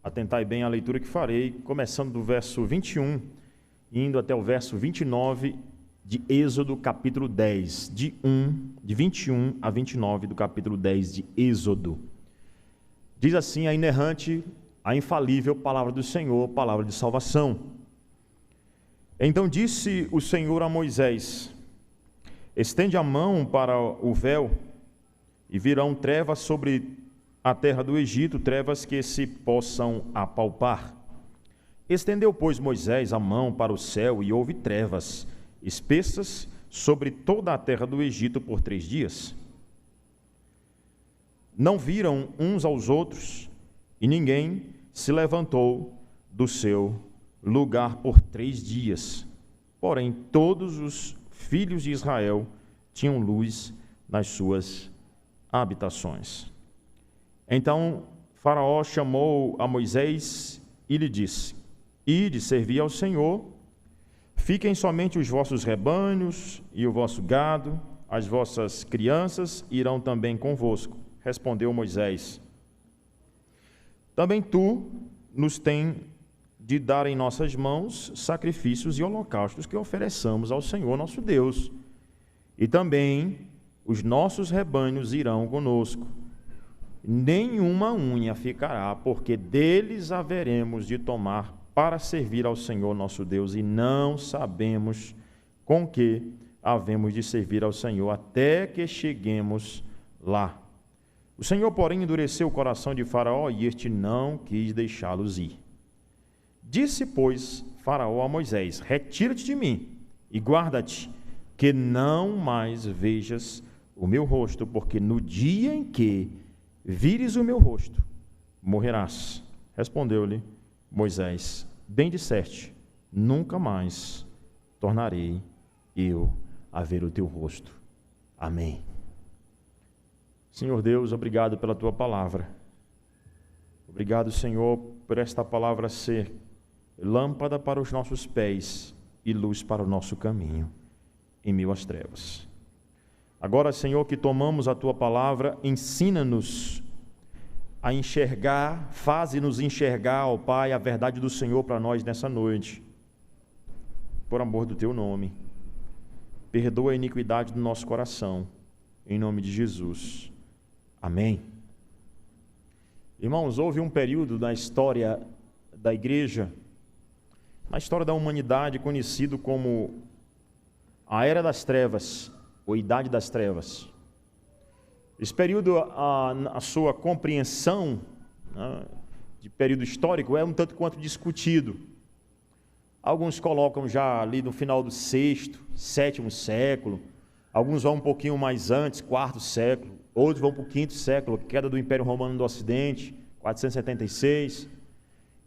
Atentai bem à leitura que farei, começando do verso 21, indo até o verso 29 de Êxodo, capítulo 10, de 21 a 29 do capítulo 10 de Êxodo. Diz assim a inerrante, a infalível palavra do Senhor, palavra de salvação. Então disse o Senhor a Moisés: estende a mão para o véu, e virão trevas sobre a terra do Egito, trevas que se possam apalpar. Estendeu, pois, Moisés a mão para o céu, e houve trevas espessas sobre toda a terra do Egito por 3 dias. Não viram uns aos outros, e ninguém se levantou do seu lugar por 3 dias. Porém, todos os filhos de Israel tinham luz nas suas habitações. Então Faraó chamou a Moisés e lhe disse: ide servir ao Senhor, fiquem somente os vossos rebanhos e o vosso gado, as vossas crianças irão também convosco. Respondeu Moisés: também tu nos tem de dar em nossas mãos sacrifícios e holocaustos que ofereçamos ao Senhor nosso Deus, e também os nossos rebanhos irão conosco. Nenhuma unha ficará, porque deles haveremos de tomar para servir ao Senhor nosso Deus, e não sabemos com que havemos de servir ao Senhor até que cheguemos lá. O Senhor, porém, endureceu o coração de Faraó, e este não quis deixá-los ir. Disse, pois, Faraó a Moisés: retira-te de mim e guarda-te, que não mais vejas o meu rosto, porque no dia em que vires o meu rosto, morrerás. Respondeu-lhe Moisés: bem disseste, nunca mais tornarei eu a ver o teu rosto. Amém. Senhor Deus, obrigado pela tua palavra. Obrigado, Senhor, por esta palavra ser lâmpada para os nossos pés e luz para o nosso caminho em meio às trevas. Agora, Senhor, que tomamos a tua palavra, ensina-nos a enxergar, faze-nos enxergar, ó Pai, a verdade do Senhor para nós nessa noite, por amor do teu nome. Perdoa a iniquidade do nosso coração, em nome de Jesus. Amém. Irmãos, houve um período na história da igreja, na história da humanidade, conhecido como a Era das Trevas, ou Idade das Trevas. Esse período, a sua compreensão, né, de período histórico é um tanto quanto discutido. Alguns colocam já ali no final do 6º, 7º século, alguns vão um pouquinho mais antes, 4º século, outros vão para o 5º século, queda do Império Romano do Ocidente, 476,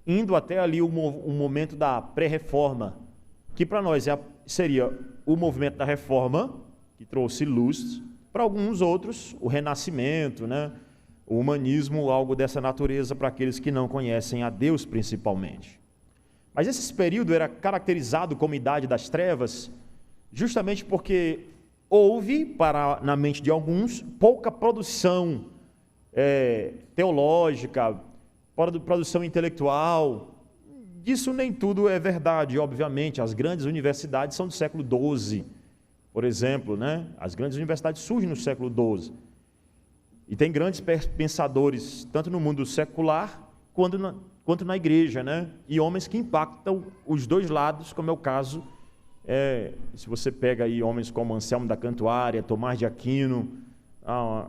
indo até ali o momento da pré-reforma, que para nós seria o movimento da reforma, que trouxe luz, para alguns outros, o renascimento, né? O humanismo, algo dessa natureza para aqueles que não conhecem a Deus principalmente. Mas esse período era caracterizado como Idade das Trevas, justamente porque houve, na mente de alguns, pouca produção teológica, produção intelectual. Disso nem tudo é verdade, obviamente. As grandes universidades são do século XII, por exemplo, né? As grandes universidades surgem no século XII. E tem grandes pensadores, tanto no mundo secular, quanto na igreja, né? E homens que impactam os dois lados, como é o caso, se você pega aí homens como Anselmo da Cantuária, Tomás de Aquino,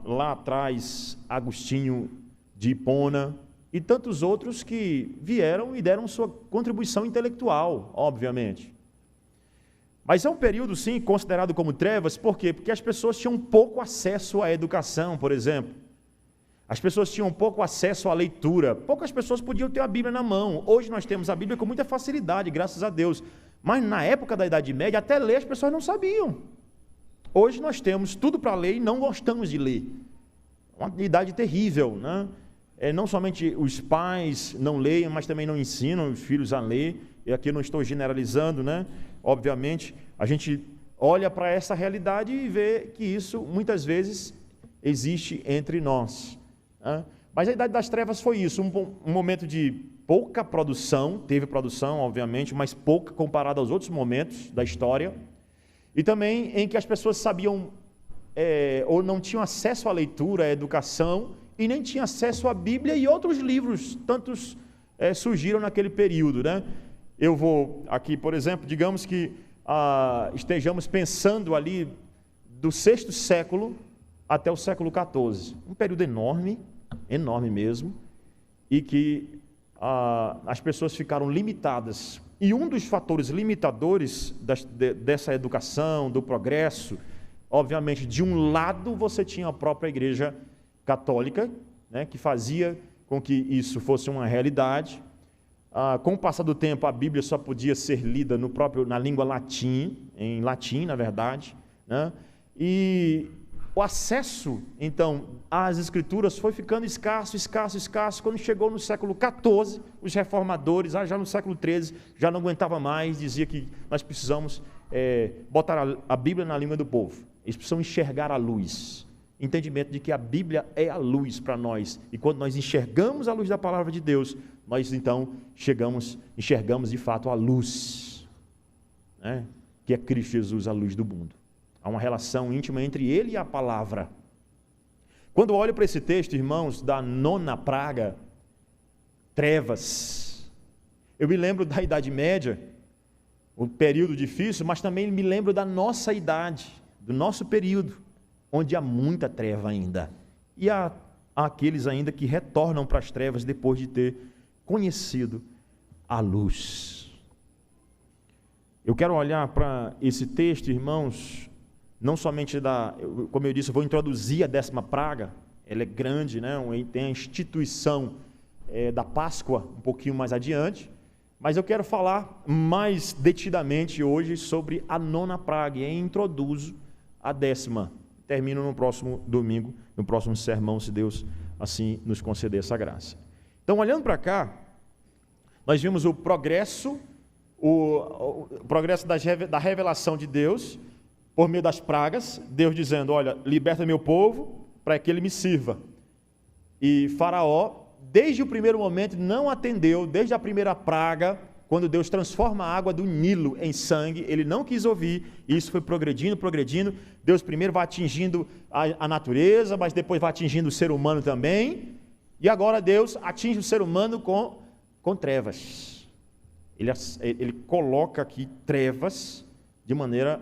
lá atrás, Agostinho de Hipona, e tantos outros que vieram e deram sua contribuição intelectual, obviamente. Mas é um período, sim, considerado como trevas, por quê? Porque as pessoas tinham pouco acesso à educação, por exemplo. As pessoas tinham pouco acesso à leitura. Poucas pessoas podiam ter a Bíblia na mão. Hoje nós temos a Bíblia com muita facilidade, graças a Deus. Mas na época da Idade Média, até ler as pessoas não sabiam. Hoje nós temos tudo para ler e não gostamos de ler. Uma idade terrível, né? Não somente os pais não leem, mas também não ensinam os filhos a ler. E aqui eu não estou generalizando, né? Obviamente, a gente olha para essa realidade e vê que isso, muitas vezes, existe entre nós. Né? Mas a Idade das Trevas foi isso, um momento de pouca produção, teve produção, obviamente, mas pouca comparada aos outros momentos da história, e também em que as pessoas sabiam, ou não tinham acesso à leitura, à educação, e nem tinham acesso à Bíblia e outros livros, tantos surgiram naquele período, né? Eu vou aqui, por exemplo, digamos que estejamos pensando ali do 6º século até o século XIV, um período enorme, enorme mesmo, e que as pessoas ficaram limitadas. E um dos fatores limitadores dessa educação, do progresso, obviamente, de um lado você tinha a própria Igreja Católica, né, que fazia com que isso fosse uma realidade. Com o passar do tempo, a Bíblia só podia ser lida na língua latim, em latim, na verdade, né? E o acesso, então, às Escrituras foi ficando escasso. Quando chegou no século XIV, os reformadores, já no século XIII, já não aguentava mais, dizia que nós precisamos botar a Bíblia na língua do povo. Eles precisam enxergar a luz. Entendimento de que a Bíblia é a luz para nós. E quando nós enxergamos a luz da palavra de Deus, nós então enxergamos de fato a luz, né? Que é Cristo Jesus, a luz do mundo. Há uma relação íntima entre ele e a palavra. Quando eu olho para esse texto, irmãos, da 9ª praga, trevas, eu me lembro da Idade Média, um período difícil, mas também me lembro da nossa idade, do nosso período, onde há muita treva ainda. E há aqueles ainda que retornam para as trevas depois de ter conhecido a luz. Eu quero olhar para esse texto, irmãos, não somente como eu disse, eu vou introduzir a 10ª praga, ela é grande, né? Tem a instituição da Páscoa um pouquinho mais adiante, mas eu quero falar mais detidamente hoje sobre a 9ª praga, e aí introduzo a 10ª. Termino no próximo domingo, no próximo sermão, se Deus assim nos conceder essa graça. Então, olhando para cá, nós vimos o progresso da revelação de Deus, por meio das pragas, Deus dizendo, olha, liberta meu povo para que ele me sirva. E Faraó, desde o primeiro momento, não atendeu, desde a primeira praga, quando Deus transforma a água do Nilo em sangue, ele não quis ouvir, e isso foi progredindo. Deus primeiro vai atingindo a natureza, mas depois vai atingindo o ser humano também, e agora Deus atinge o ser humano com trevas. Ele coloca aqui trevas de maneira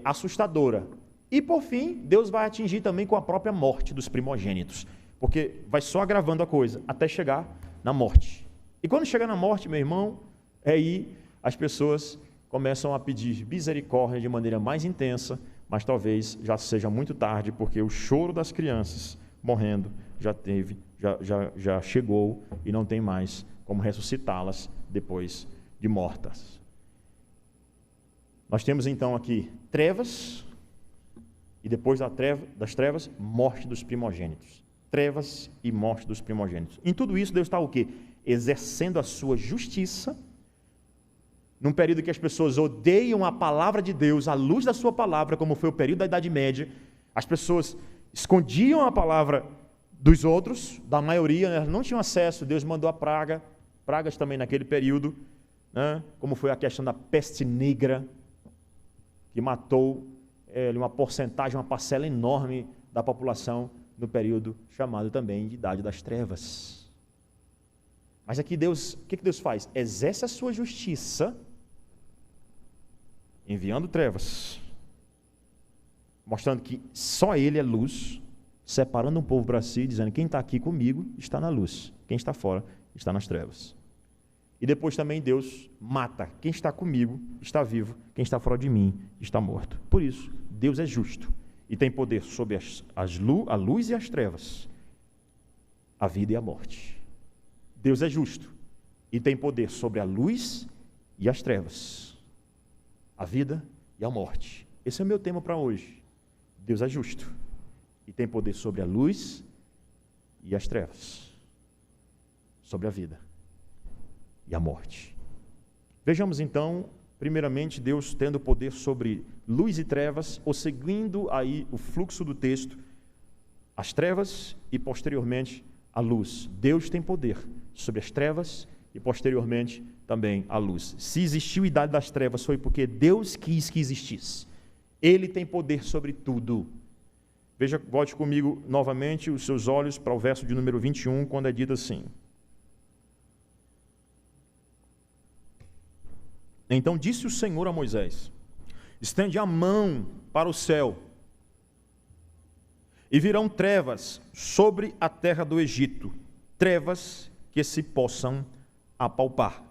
assustadora. E por fim, Deus vai atingir também com a própria morte dos primogênitos, porque vai só agravando a coisa, até chegar na morte. E quando chega na morte, meu irmão, aí as pessoas começam a pedir misericórdia de maneira mais intensa, mas talvez já seja muito tarde, porque o choro das crianças morrendo já chegou e não tem mais como ressuscitá-las depois de mortas. Nós temos então aqui trevas, e depois das trevas, morte dos primogênitos. Trevas e morte dos primogênitos. Em tudo isso, Deus está o quê? Exercendo a sua justiça, num período que as pessoas odeiam a palavra de Deus, a luz da sua palavra, como foi o período da Idade Média. As pessoas escondiam a palavra dos outros, da maioria, né? Não tinham acesso. Deus mandou a pragas também naquele período, né? Como foi a questão da peste negra, que matou uma porcentagem, uma parcela enorme da população no período chamado também de Idade das Trevas. Mas aqui Deus, o que Deus faz? Exerce a sua justiça, enviando trevas, mostrando que só Ele é luz, separando um povo para si, dizendo, quem está aqui comigo está na luz, quem está fora está nas trevas. E depois também Deus mata, quem está comigo está vivo, quem está fora de mim está morto. Por isso, Deus é justo e tem poder sobre a luz e as trevas, a vida e a morte. Deus é justo e tem poder sobre a luz e as trevas, a vida e a morte. Esse é o meu tema para hoje. Deus é justo e tem poder sobre a luz e as trevas, sobre a vida e a morte. Vejamos então, primeiramente, Deus tendo poder sobre luz e trevas, ou seguindo aí o fluxo do texto, as trevas e posteriormente a luz. Deus tem poder sobre as trevas e posteriormente também a luz. Se existiu idade das trevas, foi porque Deus quis que existisse. Ele tem poder sobre tudo. Veja, volte comigo novamente os seus olhos para o verso de número 21, quando é dito assim: Então disse o Senhor a Moisés: estende a mão para o céu, e virão trevas sobre a terra do Egito, trevas que se possam apalpar.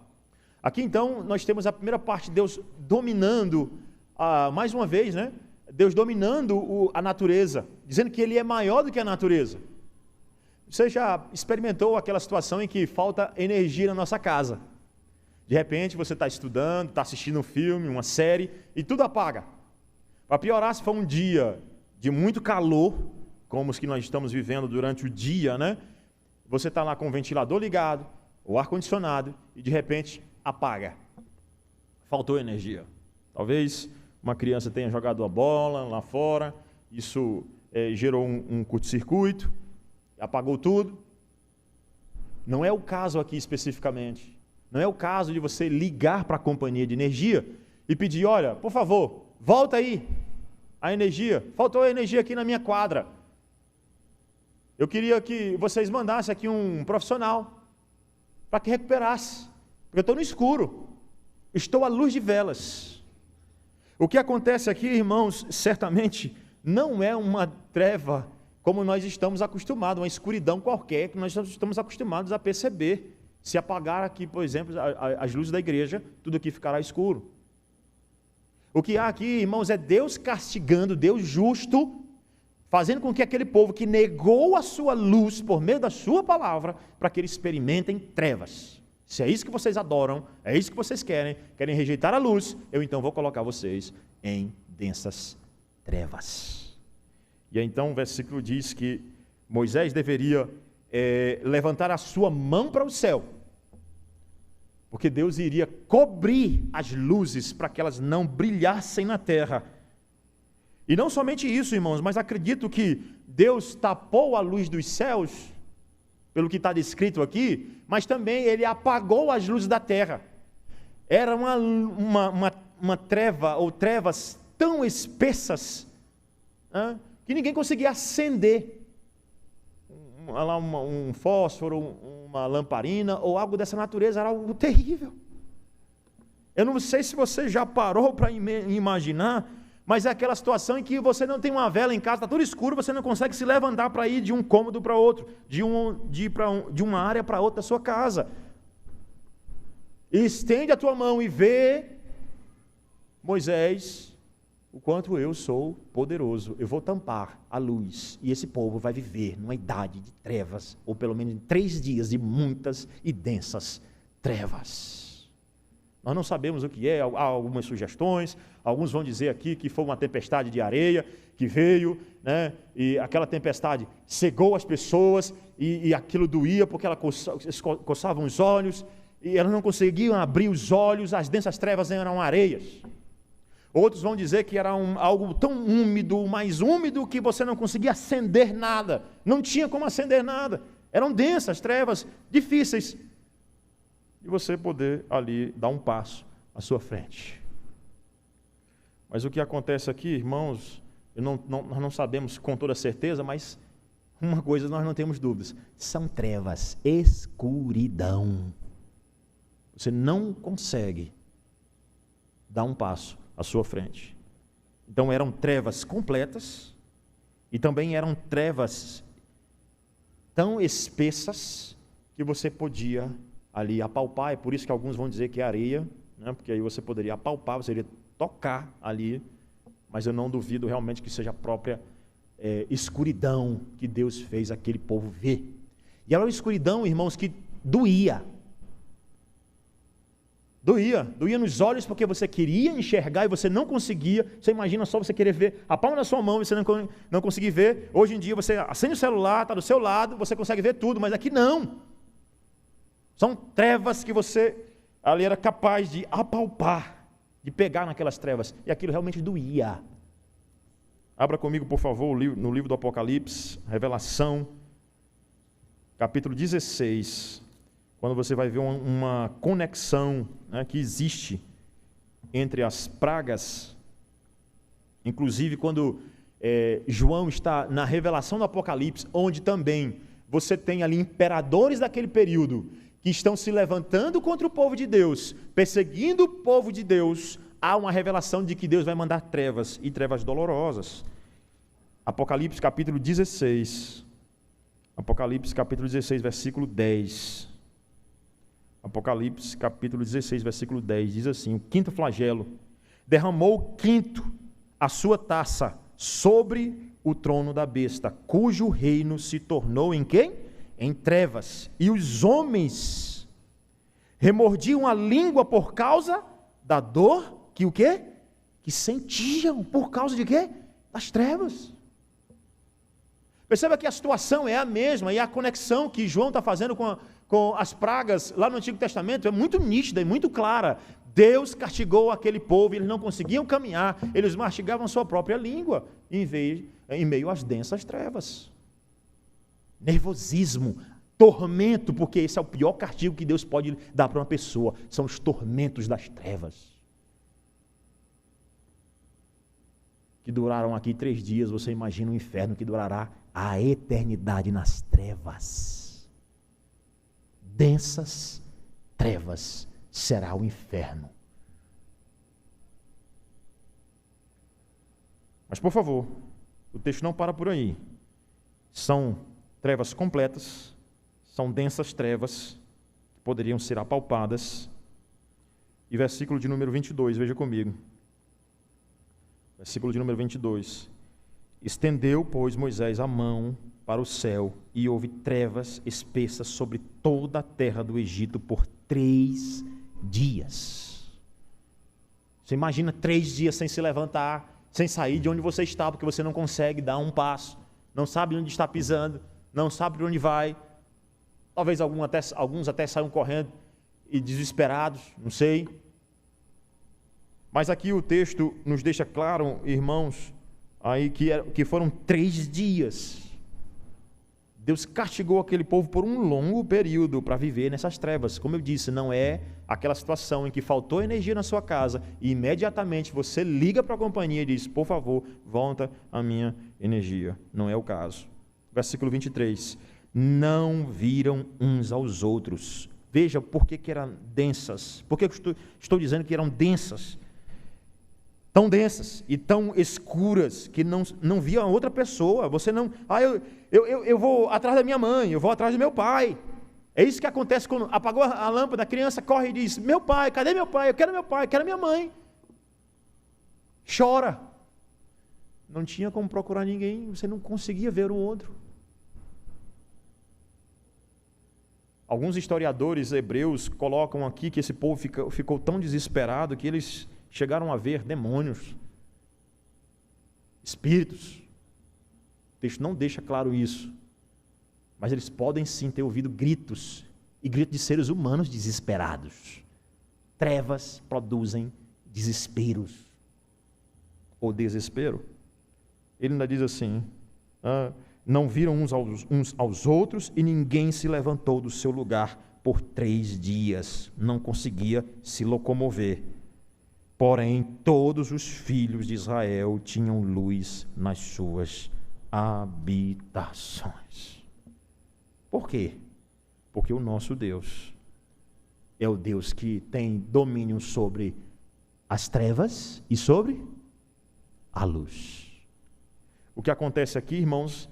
Aqui então nós temos a primeira parte, Deus dominando, mais uma vez, né? Deus dominando a natureza, dizendo que Ele é maior do que a natureza. Você já experimentou aquela situação em que falta energia na nossa casa? De repente você está estudando, está assistindo um filme, uma série, e tudo apaga. Para piorar, se for um dia de muito calor, como os que nós estamos vivendo durante o dia, né? Você está lá com o ventilador ligado, o ar-condicionado, e de repente apaga. Faltou energia. Talvez uma criança tenha jogado a bola lá fora, isso gerou um curto-circuito, apagou tudo. Não é o caso aqui especificamente. Não é o caso de você ligar para a companhia de energia e pedir: olha, por favor, volta aí a energia. Faltou energia aqui na minha quadra. Eu queria que vocês mandassem aqui um profissional para que recuperasse. Porque eu estou no escuro. Estou à luz de velas. O que acontece aqui, irmãos, certamente não é uma treva como nós estamos acostumados, uma escuridão qualquer que nós estamos acostumados a perceber. Se apagar aqui, por exemplo, as luzes da igreja, tudo aqui ficará escuro. O que há aqui, irmãos, é Deus castigando, Deus justo, fazendo com que aquele povo que negou a sua luz por meio da sua palavra, para que eles experimentem trevas. Se é isso que vocês adoram, é isso que vocês querem rejeitar a luz, eu então vou colocar vocês em densas trevas. E aí, então o versículo diz que Moisés deveria levantar a sua mão para o céu, porque Deus iria cobrir as luzes para que elas não brilhassem na terra. E não somente isso, irmãos, mas acredito que Deus tapou a luz dos céus, pelo que está descrito aqui, mas também Ele apagou as luzes da terra. Era uma treva, ou trevas tão espessas, que ninguém conseguia acender um fósforo, uma lamparina, ou algo dessa natureza. Era algo terrível. Eu não sei se você já parou para imaginar, mas é aquela situação em que você não tem uma vela em casa, está tudo escuro, você não consegue se levantar para ir de um cômodo para outro, de uma área para outra da sua casa. Estende a tua mão e vê, Moisés, o quanto eu sou poderoso. Eu vou tampar a luz, e esse povo vai viver numa idade de trevas, ou pelo menos em 3 dias de muitas e densas trevas. Nós não sabemos o que é, há algumas sugestões, alguns vão dizer aqui que foi uma tempestade de areia que veio, né, e aquela tempestade cegou as pessoas, e aquilo doía porque eles coçavam os olhos, e elas não conseguiam abrir os olhos, as densas trevas eram areias. Outros vão dizer que era algo tão úmido, mais úmido, que você não conseguia acender nada, não tinha como acender nada, eram densas trevas, difíceis, e você poder ali dar um passo à sua frente. Mas o que acontece aqui, irmãos, nós não sabemos com toda certeza, mas uma coisa nós não temos dúvidas: são trevas, escuridão. Você não consegue dar um passo à sua frente. Então eram trevas completas, e também eram trevas tão espessas que você podia ali apalpar. É por isso que alguns vão dizer que é areia, né? Porque aí você poderia apalpar, você iria tocar ali, mas eu não duvido realmente que seja a própria escuridão que Deus fez aquele povo ver. E era uma escuridão, irmãos, que doía nos olhos, porque você queria enxergar e você não conseguia. Você imagina só você querer ver a palma da sua mão e você não conseguir ver. Hoje em dia você acende o celular, está do seu lado, você consegue ver tudo, mas aqui não. São trevas que você ali era capaz de apalpar, de pegar naquelas trevas, e aquilo realmente doía. Abra comigo, por favor, no livro do Apocalipse, Revelação, capítulo 16, quando você vai ver uma conexão, né, que existe entre as pragas, inclusive quando João está na revelação do Apocalipse, onde também você tem ali imperadores daquele período que estão se levantando contra o povo de Deus, perseguindo o povo de Deus. Há uma revelação de que Deus vai mandar trevas, e trevas dolorosas. Apocalipse capítulo 16. Apocalipse capítulo 16, versículo 10. Apocalipse capítulo 16, versículo 10, diz assim: o quinto flagelo derramou o quinto a sua taça sobre o trono da besta, cujo reino se tornou em quem? Em trevas. E os homens remordiam a língua por causa da dor que o quê? Que sentiam. Por causa de quê? Das trevas. Perceba que a situação é a mesma, e a conexão que João está fazendo com as pragas lá no Antigo Testamento é muito nítida e muito clara. Deus castigou aquele povo, eles não conseguiam caminhar, eles mastigavam sua própria língua, em meio às densas trevas. Nervosismo, tormento, porque esse é o pior castigo que Deus pode dar para uma pessoa, são os tormentos das trevas. Que duraram aqui 3 dias, você imagina o inferno que durará a eternidade nas trevas. Densas trevas será o inferno. Mas por favor, o texto não para por aí. São trevas completas, são densas trevas que poderiam ser apalpadas. E versículo de número 22, veja comigo. Versículo de número 22. Estendeu, pois, Moisés a mão para o céu, e houve trevas espessas sobre toda a terra do Egito por 3 dias. Você imagina 3 dias sem se levantar, sem sair de onde você está, porque você não consegue dar um passo, não sabe onde está pisando, não sabe para onde vai. Talvez alguns até saiam correndo e desesperados, não sei. Mas aqui o texto nos deixa claro, irmãos, aí que foram 3 dias. Deus castigou aquele povo por um longo período para viver nessas trevas. Como eu disse, não é aquela situação em que faltou energia na sua casa e imediatamente você liga para a companhia e diz: por favor, volta a minha energia. Não é o caso. Versículo 23. Não viram uns aos outros. Veja por que eram densas. Por que eu estou dizendo que eram densas? Tão densas e tão escuras que não via outra pessoa. Você não... eu vou atrás da minha mãe, eu vou atrás do meu pai. É isso que acontece quando apagou a lâmpada, a criança corre e diz: meu pai, cadê meu pai? Eu quero minha mãe. Chora. Não tinha como procurar ninguém, você não conseguia ver o outro. Alguns historiadores hebreus colocam aqui que esse povo ficou tão desesperado que eles chegaram a ver demônios, espíritos. O texto não deixa claro isso, mas eles podem sim ter ouvido gritos, e gritos de seres humanos desesperados. Trevas produzem desesperos, ou desespero. Ele ainda diz assim: não viram uns aos outros, e ninguém se levantou do seu lugar por 3 dias, não conseguia se locomover. Porém, todos os filhos de Israel tinham luz nas suas habitações. Por quê? Porque o nosso Deus é o Deus que tem domínio sobre as trevas e sobre a luz. O que acontece aqui, irmãos,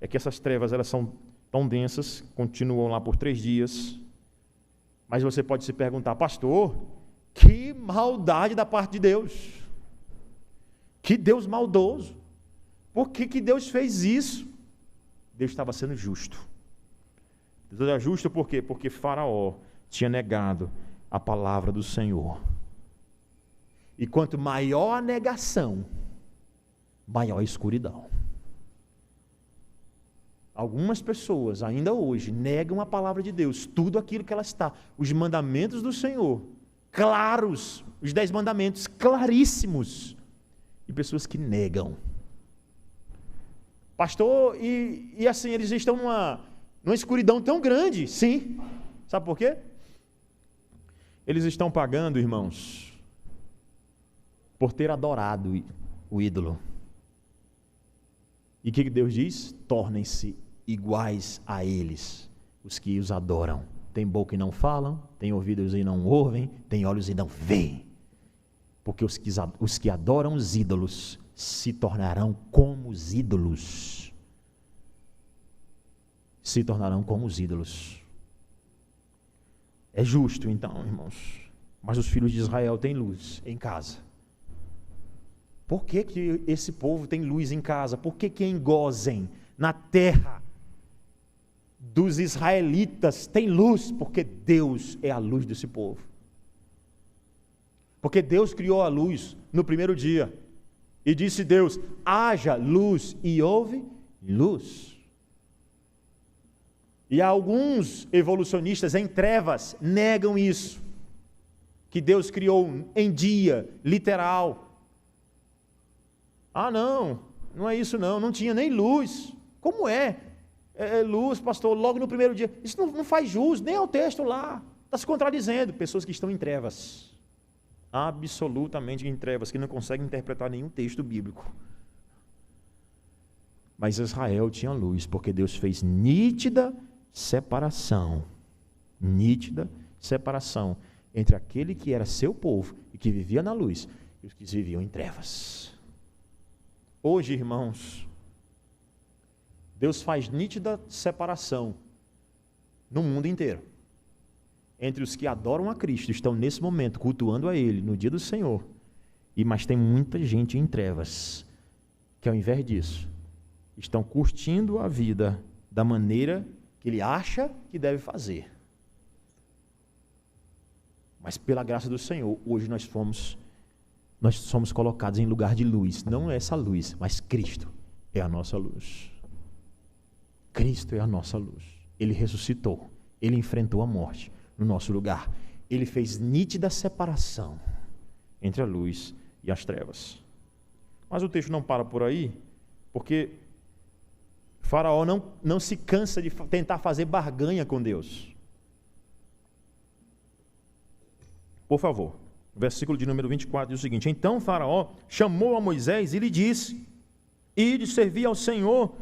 é que essas trevas elas são tão densas, continuam lá por 3 dias, mas você pode se perguntar: pastor, que maldade da parte de Deus, que Deus maldoso, por que Deus fez isso? Deus estava sendo justo. Deus era justo por quê? Porque Faraó tinha negado a palavra do Senhor, e quanto maior a negação, maior a escuridão. Algumas pessoas ainda hoje negam a palavra de Deus, tudo aquilo que ela está, os mandamentos do Senhor, claros, os 10 mandamentos, claríssimos, e pessoas que negam. Pastor, e assim, eles estão numa escuridão tão grande, sim, Sabe por quê? Eles estão pagando, irmãos, por ter adorado o ídolo. E o que Deus diz? Tornem-se iguais a eles, os que os adoram. Tem boca e não falam, tem ouvidos e não ouvem, tem olhos e não veem. Porque os que adoram os ídolos se tornarão como os ídolos. Se tornarão como os ídolos. É justo, então, irmãos. Mas os filhos de Israel têm luz em casa. Por que esse povo tem luz em casa? Por que em Gósen, na terra dos israelitas, tem luz? Porque Deus é a luz desse povo. Porque Deus criou a luz no primeiro dia. E disse Deus, haja luz, e houve luz. E alguns evolucionistas em trevas negam isso. Que Deus criou em dia, literal. Ah, não é isso não tinha nem luz. Como é luz, pastor, logo no primeiro dia? Isso não faz jus, nem é o texto lá. Está se contradizendo. Pessoas que estão em trevas. Absolutamente em trevas, que não conseguem interpretar nenhum texto bíblico. Mas Israel tinha luz, porque Deus fez nítida separação entre aquele que era seu povo e que vivia na luz e os que viviam em trevas. Hoje, irmãos, Deus faz nítida separação no mundo inteiro entre os que adoram a Cristo, estão nesse momento cultuando a Ele no dia do Senhor, mas tem muita gente em trevas que, ao invés disso, estão curtindo a vida da maneira que ele acha que deve fazer. Mas pela graça do Senhor, hoje nós somos colocados em lugar de luz. Não é essa luz, mas Cristo é a nossa luz. Cristo é a nossa luz. Ele ressuscitou, Ele enfrentou a morte no nosso lugar. Ele fez nítida separação entre a luz e as trevas. Mas o texto não para por aí, porque Faraó não se cansa de tentar fazer barganha com Deus. Por favor, versículo de número 24 diz o seguinte: então Faraó chamou a Moisés e lhe disse: ide servir ao Senhor,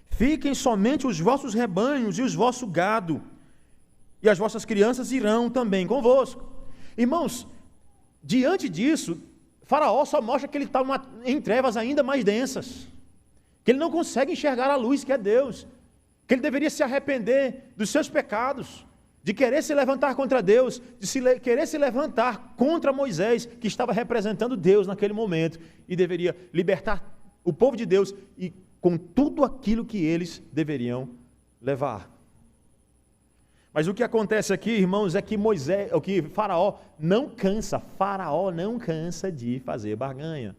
fiquem somente os vossos rebanhos e os vosso gado, e as vossas crianças irão também convosco. Irmãos, diante disso, Faraó só mostra que ele está em trevas ainda mais densas, que ele não consegue enxergar a luz que é Deus, que ele deveria se arrepender dos seus pecados, de querer se levantar contra Deus, de querer se levantar contra Moisés, que estava representando Deus naquele momento, e deveria libertar o povo de Deus, e com tudo aquilo que eles deveriam levar. Mas o que acontece aqui, irmãos, é que Faraó não cansa de fazer barganha.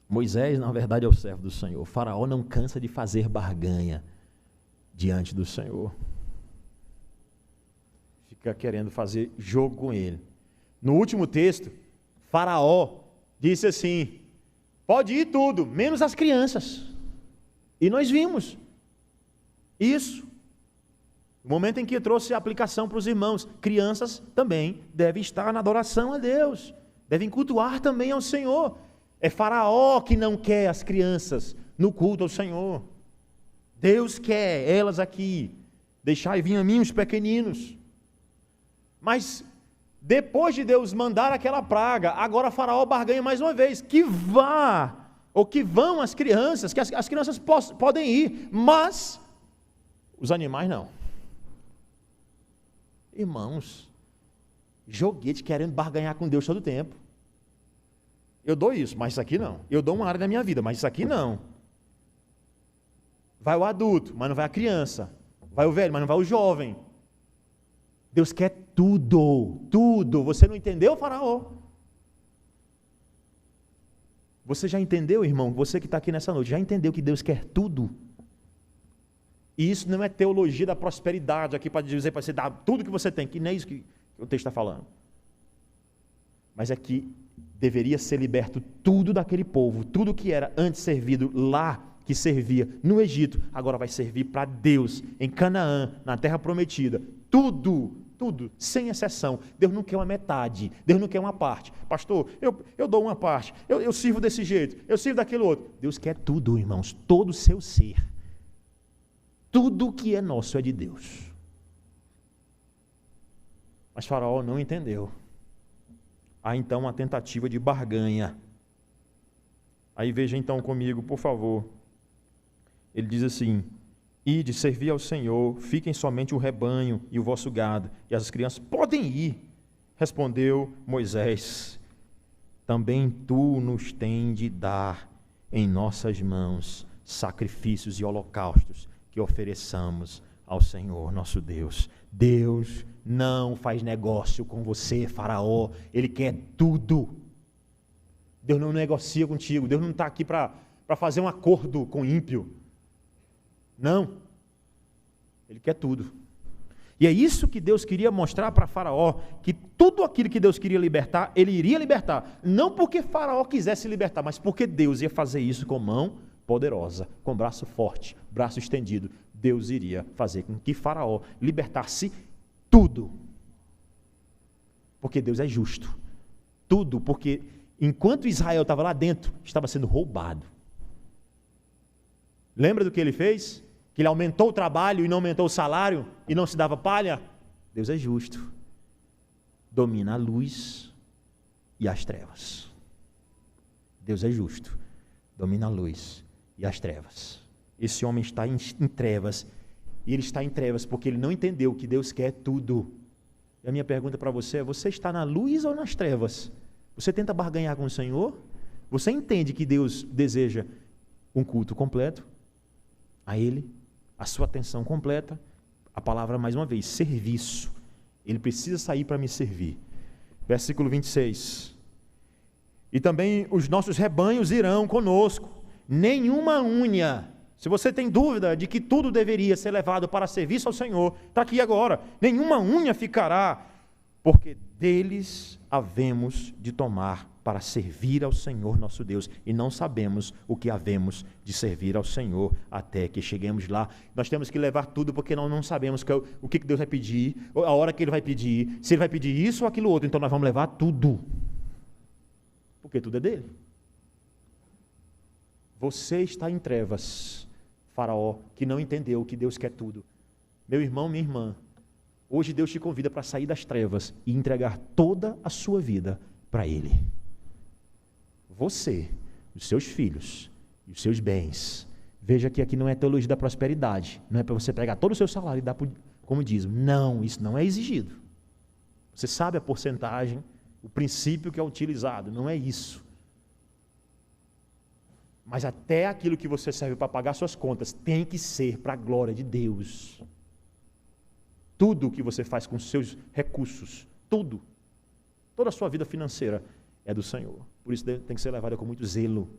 Moisés, na verdade, é o servo do Senhor. Faraó não cansa de fazer barganha diante do Senhor. Fica querendo fazer jogo com ele. No último texto, Faraó disse assim: pode ir tudo, menos as crianças. E nós vimos isso. No momento em que trouxe a aplicação para os irmãos, crianças também devem estar na adoração a Deus, devem cultuar também ao Senhor. É Faraó que não quer as crianças no culto ao Senhor. Deus quer elas aqui. Deixai vir a mim os pequeninos. Mas depois de Deus mandar aquela praga, agora Faraó barganha mais uma vez. Que vão as crianças, que as crianças podem ir, mas os animais não. Irmãos, joguete querendo barganhar com Deus todo o tempo. Eu dou isso, mas isso aqui não. Eu dou uma área da minha vida, mas isso aqui não. Vai o adulto, mas não vai a criança. Vai o velho, mas não vai o jovem. Deus quer tudo, tudo. Você não entendeu, Faraó? Você já entendeu, irmão? Você que está aqui nessa noite, já entendeu que Deus quer tudo? E isso não é teologia da prosperidade aqui para dizer para você dar tudo que você tem, que nem isso que o texto está falando. Mas é que deveria ser liberto tudo daquele povo, tudo que era antes servido lá que servia no Egito, agora vai servir para Deus, em Canaã, na terra prometida. Tudo, sem exceção. Deus não quer uma metade, Deus não quer uma parte. Pastor, eu dou uma parte, eu sirvo desse jeito, eu sirvo daquele outro. Deus quer tudo, irmãos, todo o seu ser. Tudo que é nosso é de Deus. Mas Faraó não entendeu. Há então uma tentativa de barganha. Aí veja então comigo, por favor. Ele diz assim: ide, servir ao Senhor, fiquem somente o rebanho e o vosso gado, e as crianças podem ir. Respondeu Moisés: também tu nos tens de dar em nossas mãos sacrifícios e holocaustos que ofereçamos ao Senhor nosso Deus. Deus não faz negócio com você, Faraó. Ele quer tudo. Deus não negocia contigo. Deus não está aqui para fazer um acordo com o ímpio. Não. Ele quer tudo. E é isso que Deus queria mostrar para Faraó, que tudo aquilo que Deus queria libertar, Ele iria libertar. Não porque Faraó quisesse libertar, mas porque Deus ia fazer isso com mão poderosa, com braço forte, braço estendido. Deus iria fazer com que Faraó libertasse tudo. Porque Deus é justo. Tudo, porque enquanto Israel estava lá dentro, estava sendo roubado. Lembra do que ele fez? Que ele aumentou o trabalho e não aumentou o salário e não se dava palha? Deus é justo. Domina a luz e as trevas. Deus é justo. Domina a luz e as trevas. Esse homem está em trevas. E ele está em trevas porque ele não entendeu que Deus quer tudo. E a minha pergunta para você é: você está na luz ou nas trevas? Você tenta barganhar com o Senhor? Você entende que Deus deseja um culto completo a Ele, a sua atenção completa? A palavra, mais uma vez, serviço. Ele precisa sair para me servir. Versículo 26. E também os nossos rebanhos irão conosco. Nenhuma unha. Se você tem dúvida de que tudo deveria ser levado para serviço ao Senhor, está aqui agora. Nenhuma unha ficará, porque deles havemos de tomar para servir ao Senhor nosso Deus, e não sabemos o que havemos de servir ao Senhor até que cheguemos lá. Nós temos que levar tudo, porque nós não sabemos o que Deus vai pedir, a hora que Ele vai pedir, se Ele vai pedir isso ou aquilo outro, então nós vamos levar tudo, porque tudo é dele. Você está em trevas, Faraó, que não entendeu que Deus quer tudo. Meu irmão, minha irmã, hoje Deus te convida para sair das trevas e entregar toda a sua vida para Ele. Você, os seus filhos e os seus bens. Veja que aqui não é teologia da prosperidade. Não é para você pegar todo o seu salário e dar como dízimo. Não, isso não é exigido. Você sabe a porcentagem, o princípio que é utilizado. Não é isso. Mas até aquilo que você serve para pagar suas contas tem que ser para a glória de Deus. Tudo o que você faz com seus recursos, tudo, toda a sua vida financeira é do Senhor. Por isso tem que ser levada com muito zelo,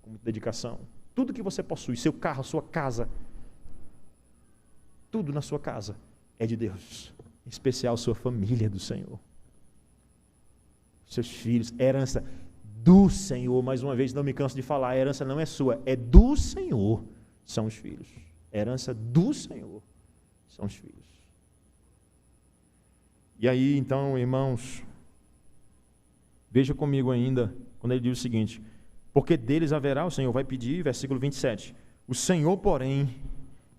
com muita dedicação. Tudo que você possui, seu carro, sua casa, tudo na sua casa é de Deus. Em especial sua família é do Senhor. Seus filhos, herança do Senhor. Mais uma vez, não me canso de falar, a herança não é sua, é do Senhor. São os filhos. A herança do Senhor são os filhos. E aí, então, irmãos, veja comigo ainda, quando ele diz o seguinte: porque deles haverá, o Senhor vai pedir, versículo 27, o Senhor, porém,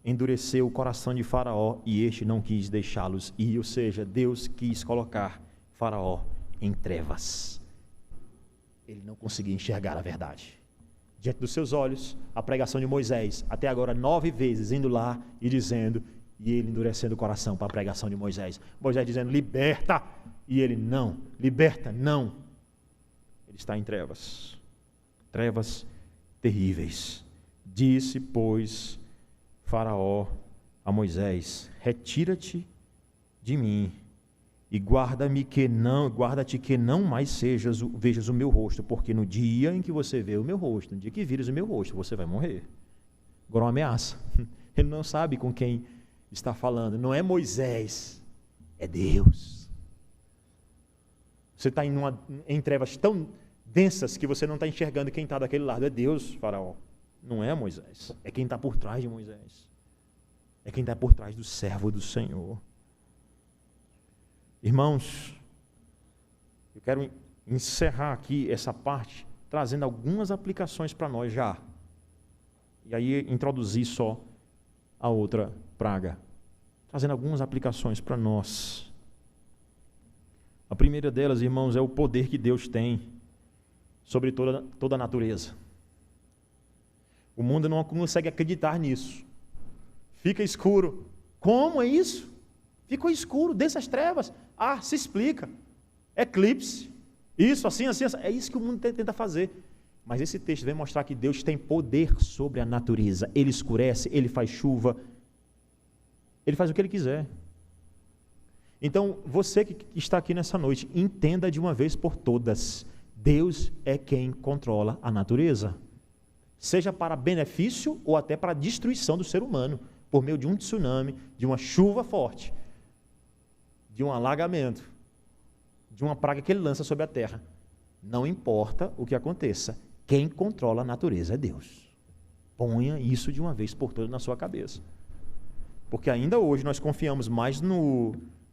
endureceu o coração de Faraó, e este não quis deixá-los ir, ou seja, Deus quis colocar Faraó em trevas. Ele não conseguia enxergar a verdade. Diante dos seus olhos, a pregação de Moisés, até agora 9 vezes, indo lá e dizendo, e ele endurecendo o coração para a pregação de Moisés. Moisés dizendo, liberta, e ele, não, liberta, não. Ele está em trevas, trevas terríveis. Disse, pois, Faraó a Moisés, retira-te de mim, e guarda-te que não mais vejas o meu rosto, porque no dia em que você vê o meu rosto, no dia que vires o meu rosto, você vai morrer. Agora uma ameaça. Ele não sabe com quem está falando, não é Moisés, é Deus. Você está em trevas tão densas que você não está enxergando quem está daquele lado, é Deus, Faraó. Não é Moisés, é quem está por trás de Moisés. É quem está por trás do servo do Senhor. Irmãos, eu quero encerrar aqui essa parte trazendo algumas aplicações para nós já. E aí introduzir só a outra praga. Trazendo algumas aplicações para nós. A primeira delas, irmãos, é o poder que Deus tem sobre toda a natureza. O mundo não consegue acreditar nisso. Fica escuro. Como é isso? Ficou escuro, dessas trevas. Se explica. Eclipse. Isso, assim. É isso que o mundo tenta fazer. Mas esse texto vem mostrar que Deus tem poder sobre a natureza. Ele escurece, Ele faz chuva. Ele faz o que Ele quiser. Então, você que está aqui nessa noite, entenda de uma vez por todas. Deus é quem controla a natureza. Seja para benefício ou até para destruição do ser humano. Por meio de um tsunami, de uma chuva forte, de um alagamento, de uma praga que Ele lança sobre a terra. Não importa o que aconteça, quem controla a natureza é Deus. Ponha isso de uma vez por todas na sua cabeça. Porque ainda hoje nós confiamos mais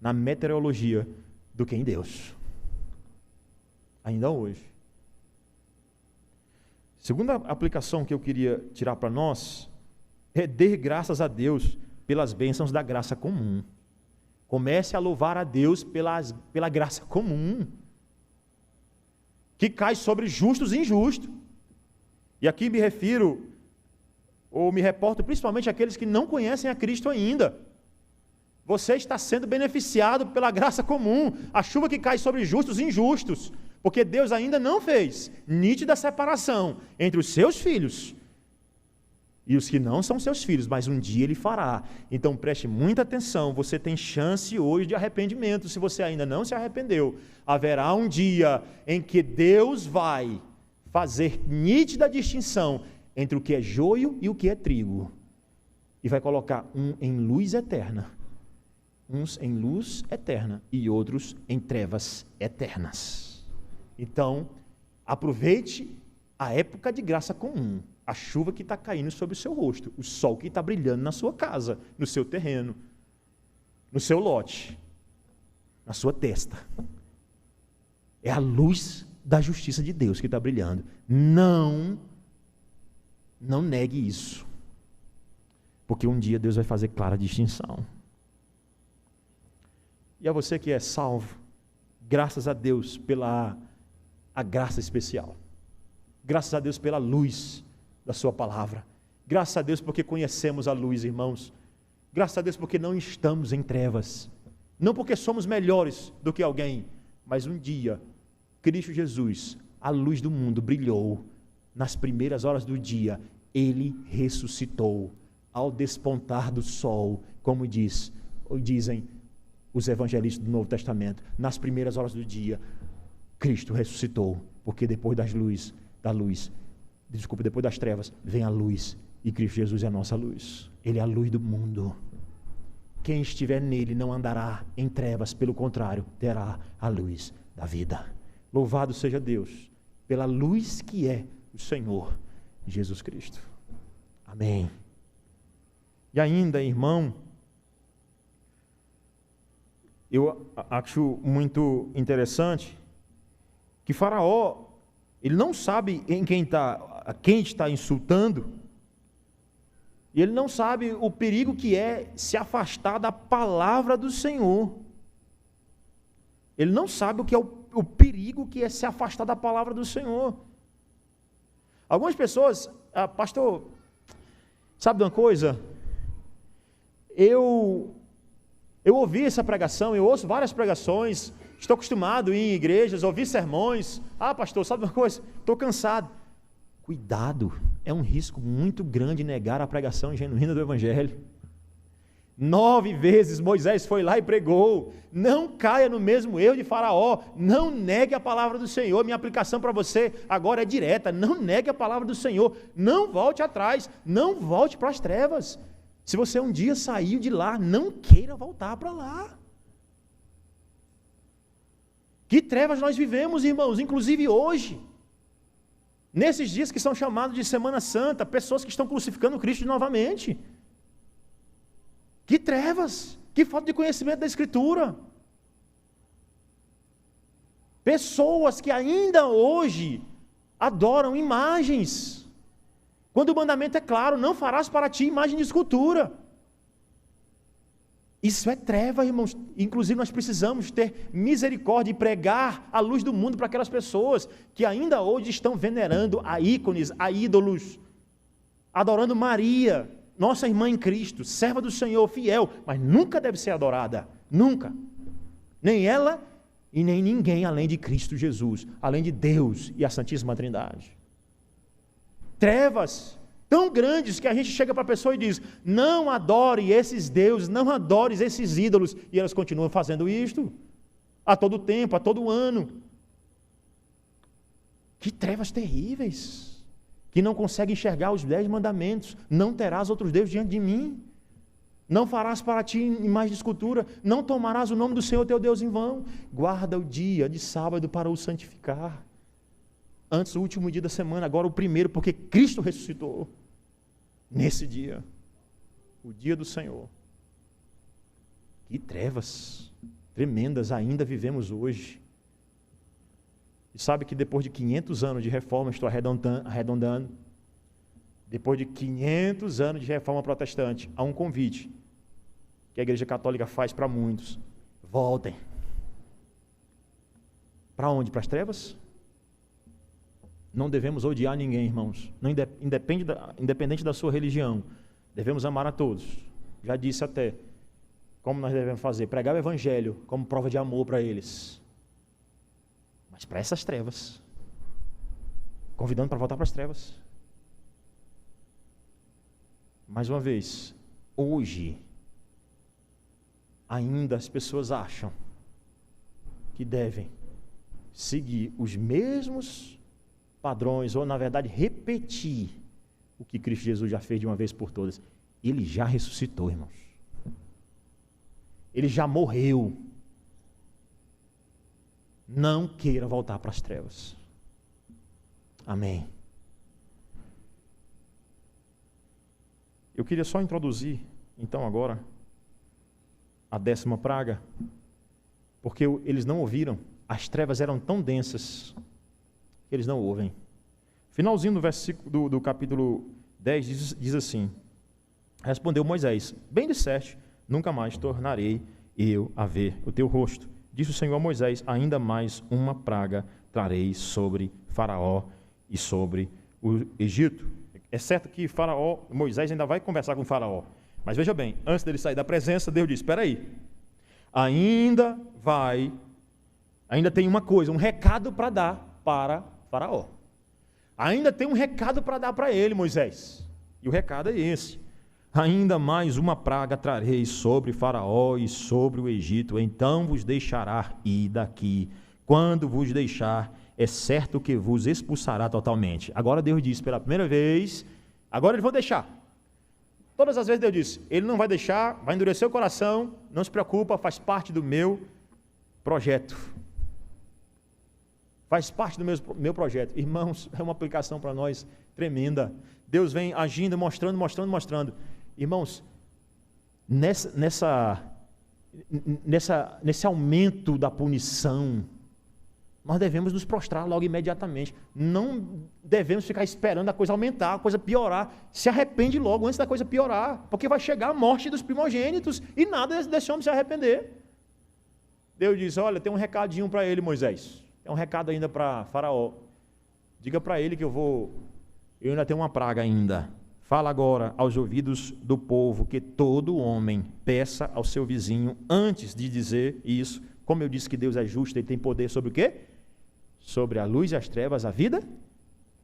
na meteorologia do que em Deus. Ainda hoje. Segunda aplicação que eu queria tirar para nós é dar graças a Deus pelas bênçãos da graça comum. Comece a louvar a Deus pela graça comum, que cai sobre justos e injustos. E aqui me refiro, ou me reporto principalmente àqueles que não conhecem a Cristo ainda. Você está sendo beneficiado pela graça comum, a chuva que cai sobre justos e injustos, porque Deus ainda não fez nítida separação entre os seus filhos e os que não são seus filhos, mas um dia Ele fará. Então preste muita atenção, você tem chance hoje de arrependimento, se você ainda não se arrependeu. Haverá um dia em que Deus vai fazer nítida distinção entre o que é joio e o que é trigo. E vai colocar um em luz eterna, uns em luz eterna e outros em trevas eternas. Então, aproveite a época de graça comum. A chuva que está caindo sobre o seu rosto, o sol que está brilhando na sua casa, no seu terreno, no seu lote, na sua testa. É a luz da justiça de Deus que está brilhando. Não negue isso. Porque um dia Deus vai fazer clara distinção. E a você que é salvo, graças a Deus pela a graça especial. Graças a Deus pela luz da sua palavra. Graças a Deus porque conhecemos a luz, irmãos. Graças a Deus porque não estamos em trevas. Não porque somos melhores do que alguém, mas um dia, Cristo Jesus, a luz do mundo, brilhou. Nas primeiras horas do dia, Ele ressuscitou. Ao despontar do sol, como dizem os evangelistas do Novo Testamento, nas primeiras horas do dia, Cristo ressuscitou. Porque depois depois das trevas, vem a luz, e Cristo Jesus é a nossa luz. Ele é a luz do mundo. Quem estiver nele não andará em trevas, pelo contrário, terá a luz da vida. Louvado seja Deus, pela luz que é o Senhor Jesus Cristo. Amém. E ainda, irmão, eu acho muito interessante que Faraó, ele não sabe a quem está insultando, e ele não sabe o perigo que é se afastar da palavra do Senhor. Ele não sabe o que é o perigo que é se afastar da palavra do Senhor. Algumas pessoas, pastor, sabe de uma coisa? Eu ouvi essa pregação, eu ouço várias pregações, estou acostumado a ir em igrejas, ouvir sermões. Pastor, sabe uma coisa? Estou cansado. Cuidado, é um risco muito grande negar a pregação genuína do Evangelho. 9 vezes Moisés foi lá e pregou. Não caia no mesmo erro de Faraó. Não negue a palavra do Senhor. Minha aplicação para você agora é direta. Não negue a palavra do Senhor. Não volte atrás. Não volte para as trevas. Se você um dia saiu de lá, não queira voltar para lá. Que trevas nós vivemos, irmãos, inclusive hoje. Nesses dias que são chamados de Semana Santa, pessoas que estão crucificando Cristo novamente. Que trevas, que falta de conhecimento da Escritura. Pessoas que ainda hoje adoram imagens, quando o mandamento é claro: não farás para ti imagem de escultura. Isso é treva, irmãos. Inclusive nós precisamos ter misericórdia e pregar a luz do mundo para aquelas pessoas que ainda hoje estão venerando a ícones, a ídolos, adorando Maria, nossa irmã em Cristo, serva do Senhor, fiel, mas nunca deve ser adorada, nunca. Nem ela e nem ninguém além de Cristo Jesus, além de Deus e a Santíssima Trindade. Trevas tão grandes que a gente chega para a pessoa e diz: não adore esses deuses, não adore esses ídolos, e elas continuam fazendo isto, a todo tempo, a todo ano. Que trevas terríveis, que não conseguem enxergar os 10 mandamentos: não terás outros deuses diante de mim, não farás para ti imagem de escultura, não tomarás o nome do Senhor teu Deus em vão, guarda o dia de sábado para o santificar. Antes o último dia da semana, agora o primeiro, porque Cristo ressuscitou. Nesse dia, o dia do Senhor. Que trevas tremendas ainda vivemos hoje. E sabe que depois de 500 anos de reforma, estou arredondando, depois de 500 anos de reforma protestante, há um convite que a Igreja Católica faz para muitos: voltem. Para onde? Para as trevas? Não devemos odiar ninguém, irmãos, não independente da sua religião. Devemos amar a todos. Já disse até como nós devemos fazer: pregar o Evangelho como prova de amor para eles. Mas para essas trevas, convidando para voltar para as trevas. Mais uma vez, hoje, ainda as pessoas acham que devem seguir os mesmos padrões, ou na verdade repetir o que Cristo Jesus já fez de uma vez por todas. Ele já ressuscitou, irmãos. Ele já morreu. Não queira voltar para as trevas. Amém. Eu queria só introduzir, então, agora, a 10ª praga, porque eles não ouviram. As trevas eram tão densas que eles não ouvem. Finalzinho do versículo do capítulo 10 diz assim: respondeu Moisés: bem disseste, nunca mais tornarei eu a ver o teu rosto. Disse o Senhor a Moisés: ainda mais uma praga trarei sobre Faraó e sobre o Egito. É certo que Moisés ainda vai conversar com Faraó, mas veja bem, antes dele sair da presença, Deus disse: espera aí, ainda tem uma coisa, um recado para dar para Faraó. Ainda tem um recado para dar para ele, Moisés. E o recado é esse: ainda mais uma praga trarei sobre Faraó e sobre o Egito, então vos deixará ir daqui. Quando vos deixar, é certo que vos expulsará totalmente. Agora Deus disse pela primeira vez: agora eles vão deixar. Todas as vezes Deus disse: ele não vai deixar, vai endurecer o coração, não se preocupa, faz parte do meu projeto. Faz parte do meu projeto. Irmãos, é uma aplicação para nós tremenda. Deus vem agindo, mostrando. Irmãos, nesse aumento da punição, nós devemos nos prostrar logo imediatamente. Não devemos ficar esperando a coisa aumentar, a coisa piorar. Se arrepende logo antes da coisa piorar, porque vai chegar a morte dos primogênitos e nada desse homem se arrepender. Deus diz: olha, tem um recadinho para ele, Moisés. É um recado ainda para Faraó. Diga para ele que eu ainda tenho uma praga ainda. Fala agora aos ouvidos do povo que todo homem peça ao seu vizinho, antes de dizer isso, como eu disse que Deus é justo, ele tem poder sobre o quê? Sobre a luz e as trevas, a vida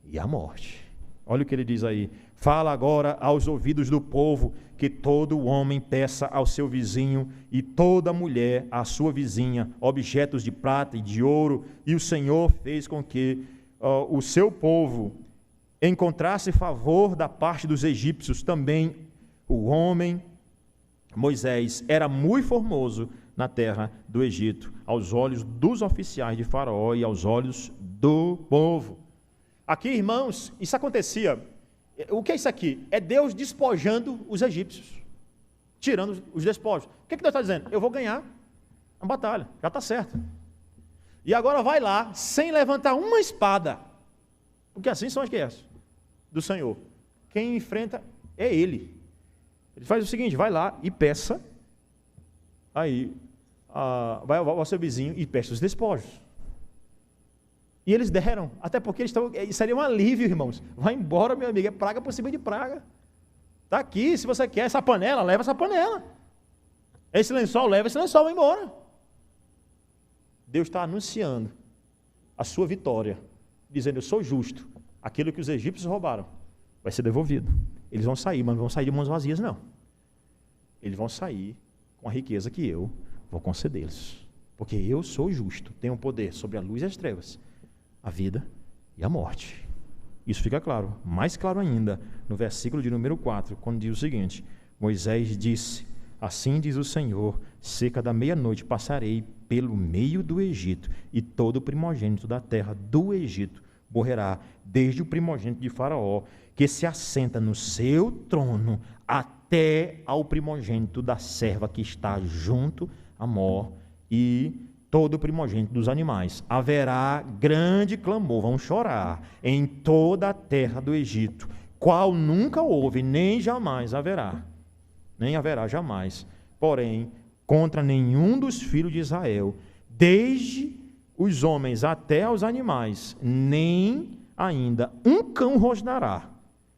e a morte. Olha o que ele diz aí: fala agora aos ouvidos do povo que todo homem peça ao seu vizinho e toda mulher à sua vizinha objetos de prata e de ouro, e o Senhor fez com que o seu povo encontrasse favor da parte dos egípcios. Também o homem Moisés era muito formoso na terra do Egito, aos olhos dos oficiais de Faraó e aos olhos do povo. Aqui, irmãos, isso acontecia. O que é isso aqui? É Deus despojando os egípcios, tirando os despojos. O que Deus está dizendo? Eu vou ganhar a batalha, já está certo. E agora vai lá, sem levantar uma espada, porque assim são as guerras do Senhor. Quem enfrenta é Ele. Ele faz o seguinte, vai lá e peça, aí, vai ao seu vizinho e peça os despojos. E eles deram, até porque eles estavam, seria um alívio, irmãos. Vai embora, meu amigo, é praga por cima de praga. Está aqui, se você quer essa panela, leva essa panela. Esse lençol, leva esse lençol, vai embora. Deus está anunciando a sua vitória, dizendo, eu sou justo. Aquilo que os egípcios roubaram vai ser devolvido. Eles vão sair, mas não vão sair de mãos vazias, não. Eles vão sair com a riqueza que eu vou conceder-lhes. Porque eu sou justo, tenho poder sobre a luz e as trevas, a vida e a morte. Isso fica claro, mais claro ainda, no versículo de número 4, quando diz o seguinte, Moisés disse, assim diz o Senhor, cerca da meia-noite passarei pelo meio do Egito, e todo o primogênito da terra do Egito morrerá, desde o primogênito de Faraó, que se assenta no seu trono, até ao primogênito da serva que está junto a Mor, e todo o primogênito dos animais. Haverá grande clamor, vão chorar, em toda a terra do Egito, qual nunca houve, nem jamais haverá. Nem haverá jamais. Porém, contra nenhum dos filhos de Israel, desde os homens até aos animais, nem ainda um cão rosnará,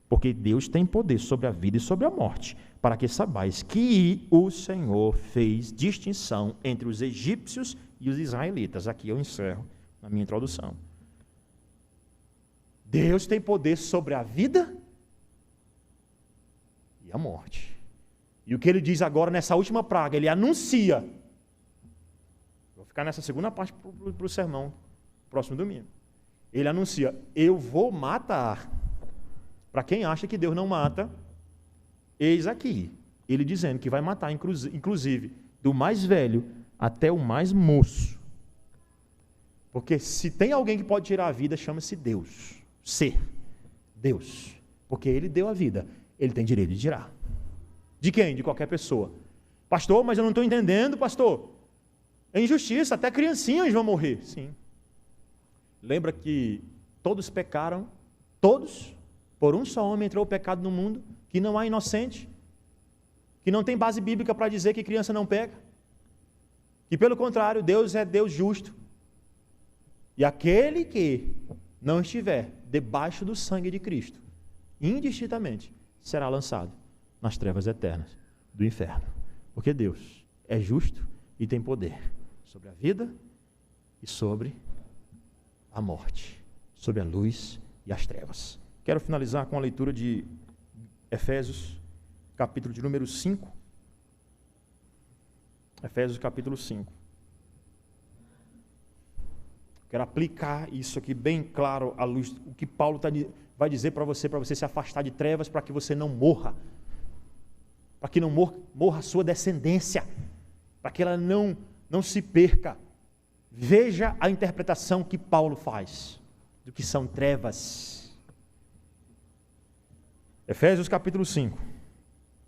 porque Deus tem poder sobre a vida e sobre a morte, para que saibais que o Senhor fez distinção entre os egípcios e os israelitas. Aqui eu encerro na minha introdução. Deus tem poder sobre a vida e a morte. E o que ele diz agora nessa última praga, ele anuncia. Vou ficar nessa segunda parte para o sermão, próximo domingo. Ele anuncia, eu vou matar. Para quem acha que Deus não mata, eis aqui, ele dizendo que vai matar, inclusive, do mais velho até o mais moço. Porque se tem alguém que pode tirar a vida, chama-se Deus. Ser. Deus. Porque ele deu a vida, ele tem direito de tirar. De quem? De qualquer pessoa. Pastor, mas eu não estou entendendo, pastor. É injustiça, até criancinhas vão morrer. Sim. Lembra que todos pecaram, todos, por um só homem entrou o pecado no mundo, que não há inocente, que não tem base bíblica para dizer que criança não peca, que pelo contrário, Deus é Deus justo. E aquele que não estiver debaixo do sangue de Cristo, indistintamente, será lançado nas trevas eternas do inferno. Porque Deus é justo e tem poder sobre a vida e sobre a morte, sobre a luz e as trevas. Quero finalizar com a leitura de Efésios, capítulo de número 5. Efésios, capítulo 5. Quero aplicar isso aqui bem claro à luz, o que Paulo vai dizer para você se afastar de trevas, para que você não morra, para que não morra a sua descendência, para que ela não se perca. Veja a interpretação que Paulo faz do que são trevas. Efésios capítulo 5,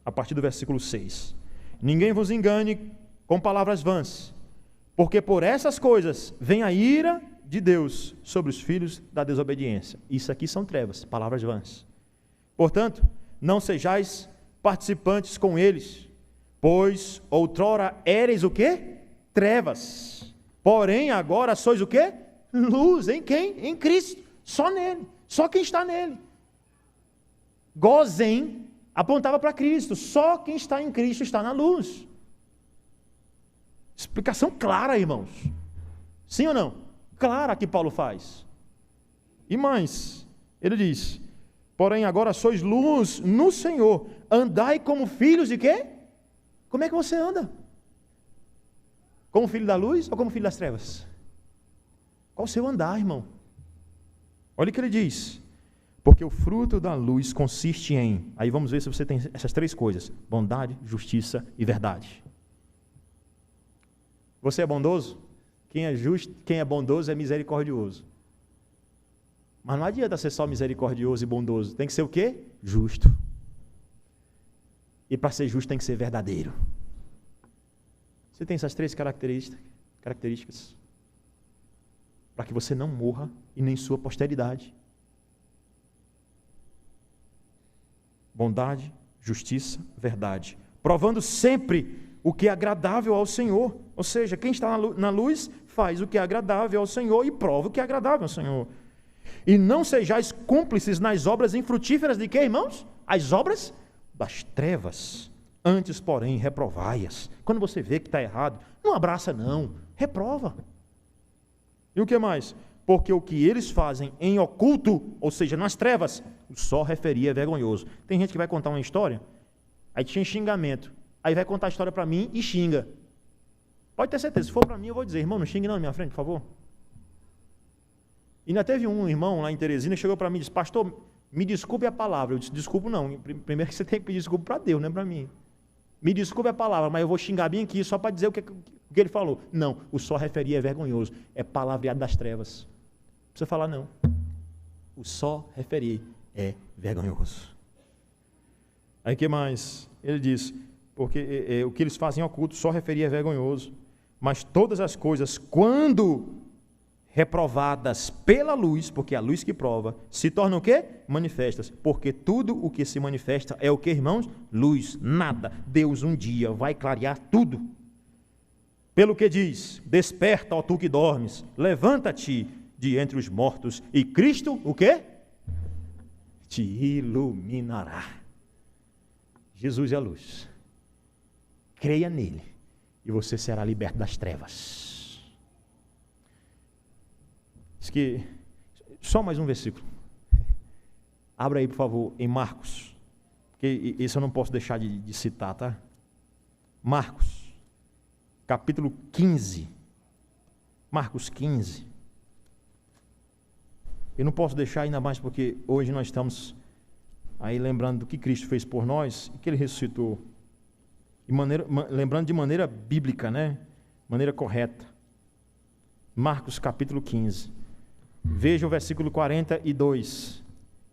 a partir do versículo 6. Ninguém vos engane com palavras vãs, porque por essas coisas vem a ira de Deus sobre os filhos da desobediência. Isso aqui são trevas, palavras vãs. Portanto, não sejais participantes com eles, pois outrora éreis o quê? Trevas. Porém, agora sois o quê? Luz. Em quem? Em Cristo. Só nele. Só quem está nele. Gozem apontava para Cristo. Só quem está em Cristo está na luz. Explicação clara, irmãos. Sim ou não? Clara que Paulo faz. E mais, ele diz, porém agora sois luz no Senhor, andai como filhos de quê? Como é que você anda? Como filho da luz ou como filho das trevas? Qual o seu andar, irmão? Olha o que ele diz, porque o fruto da luz consiste em, aí vamos ver se você tem essas três coisas, bondade, justiça e verdade. Você é bondoso? Quem é justo, quem é bondoso é misericordioso. Mas não adianta ser só misericordioso e bondoso. Tem que ser o quê? Justo. E para ser justo tem que ser verdadeiro. Você tem essas 3 características. Para que você não morra e nem sua posteridade. Bondade, justiça, verdade. Provando sempre o que é agradável ao Senhor. Ou seja, quem está na luz faz o que é agradável ao Senhor e prova o que é agradável ao Senhor. E não sejais cúmplices nas obras infrutíferas de quê, irmãos? As obras das trevas. Antes, porém, reprovai-as. Quando você vê que está errado, não abraça não, reprova. E o que mais? Porque o que eles fazem em oculto, ou seja, nas trevas, o só referir é vergonhoso. Tem gente que vai contar uma história, aí tinha xingamento, aí vai contar a história para mim e xinga. Pode ter certeza, se for para mim eu vou dizer, irmão, não xingue não na minha frente, por favor. E ainda teve um irmão lá em Teresina que chegou para mim e disse, pastor, me desculpe a palavra. Eu disse, desculpo não, primeiro que você tem que pedir desculpa para Deus, não é para mim. Me desculpe a palavra, mas eu vou xingar bem aqui só para dizer o que ele falou. Não, o só referir é vergonhoso, é palavreado das trevas. Não precisa falar não. O só referir é vergonhoso. Aí o que mais? Ele diz, porque o que eles fazem oculto, só referir é vergonhoso. Mas todas as coisas, quando reprovadas pela luz, porque é a luz que prova, se tornam o quê? Manifestas. Porque tudo o que se manifesta é o que, irmãos? Luz, nada. Deus um dia vai clarear tudo. Pelo que diz, desperta, ó tu que dormes, levanta-te de entre os mortos, e Cristo, o quê? Te iluminará. Jesus é a luz. Creia nele, e você será liberto das trevas. Diz que, só mais um versículo. Abra aí, por favor, em Marcos. Porque esse eu não posso deixar de citar, tá? Marcos, capítulo 15. Marcos 15. Eu não posso deixar ainda mais porque hoje nós estamos aí lembrando do que Cristo fez por nós e que Ele ressuscitou. Lembrando de maneira bíblica, né? Maneira correta. Marcos capítulo 15. Veja o versículo 42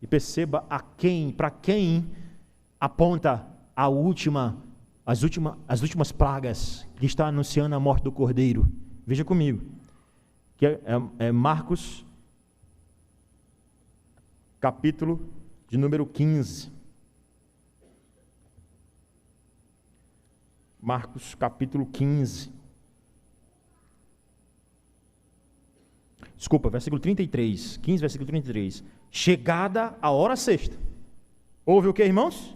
e perceba para quem aponta as últimas pragas que está anunciando a morte do Cordeiro. Veja comigo, que é Marcos, capítulo de número 15. Marcos, capítulo 15. Desculpa, versículo 33. 15, versículo 33. Chegada a hora sexta. Houve o que, irmãos?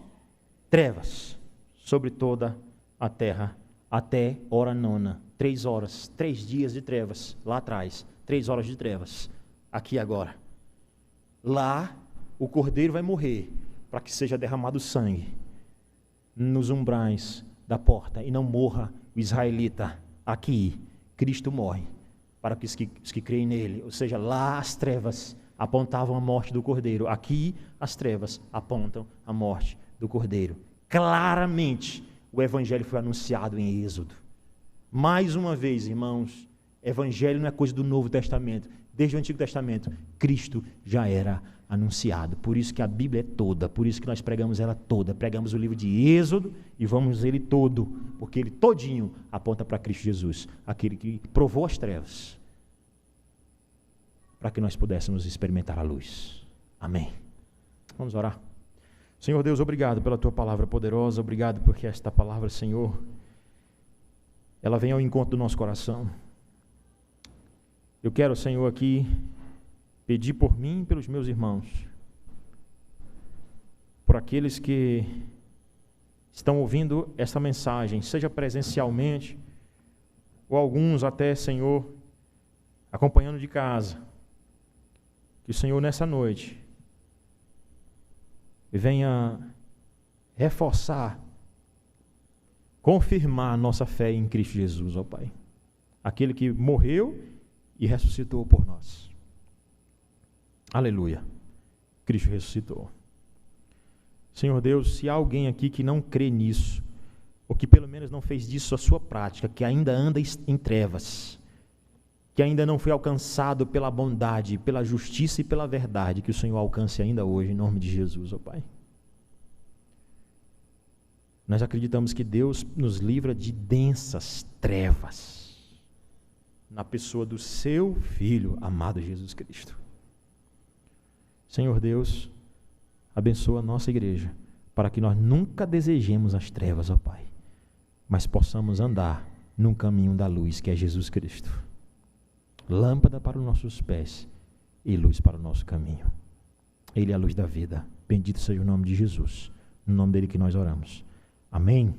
Trevas sobre toda a terra, até hora nona. 3 horas, 3 dias de trevas, lá atrás. 3 horas de trevas, aqui agora. Lá, o cordeiro vai morrer, para que seja derramado sangue nos umbrais da porta, e não morra o israelita. Aqui, Cristo morre, para que os que creem nele, ou seja, lá as trevas apontavam a morte do Cordeiro, aqui as trevas apontam a morte do Cordeiro. Claramente, o Evangelho foi anunciado em Êxodo. Mais uma vez, irmãos, Evangelho não é coisa do Novo Testamento. Desde o Antigo Testamento, Cristo já era anunciado. Por isso que a Bíblia é toda, por isso que nós pregamos ela toda. Pregamos o livro de Êxodo e vamos ele todo, porque ele todinho aponta para Cristo Jesus, aquele que provou as trevas, para que nós pudéssemos experimentar a luz. Amém. Vamos orar. Senhor Deus, obrigado pela Tua palavra poderosa, obrigado porque esta palavra, Senhor, ela vem ao encontro do nosso coração. Eu quero, Senhor, aqui pedir por mim e pelos meus irmãos, por aqueles que estão ouvindo esta mensagem, seja presencialmente, ou alguns até, Senhor, acompanhando de casa, que o Senhor nessa noite venha reforçar, confirmar a nossa fé em Cristo Jesus, ó Pai. Aquele que morreu e ressuscitou por nós. Aleluia. Cristo ressuscitou. Senhor Deus, se há alguém aqui que não crê nisso, ou que pelo menos não fez disso a sua prática, que ainda anda em trevas, que ainda não foi alcançado pela bondade, pela justiça e pela verdade, que o Senhor alcance ainda hoje, em nome de Jesus, ó Pai. Nós acreditamos que Deus nos livra de densas trevas, na pessoa do seu Filho, amado Jesus Cristo. Senhor Deus, abençoa a nossa igreja, para que nós nunca desejemos as trevas, ó Pai, mas possamos andar num caminho da luz, que é Jesus Cristo. Lâmpada para os nossos pés e luz para o nosso caminho. Ele é a luz da vida. Bendito seja o nome de Jesus. No nome dele que nós oramos. Amém.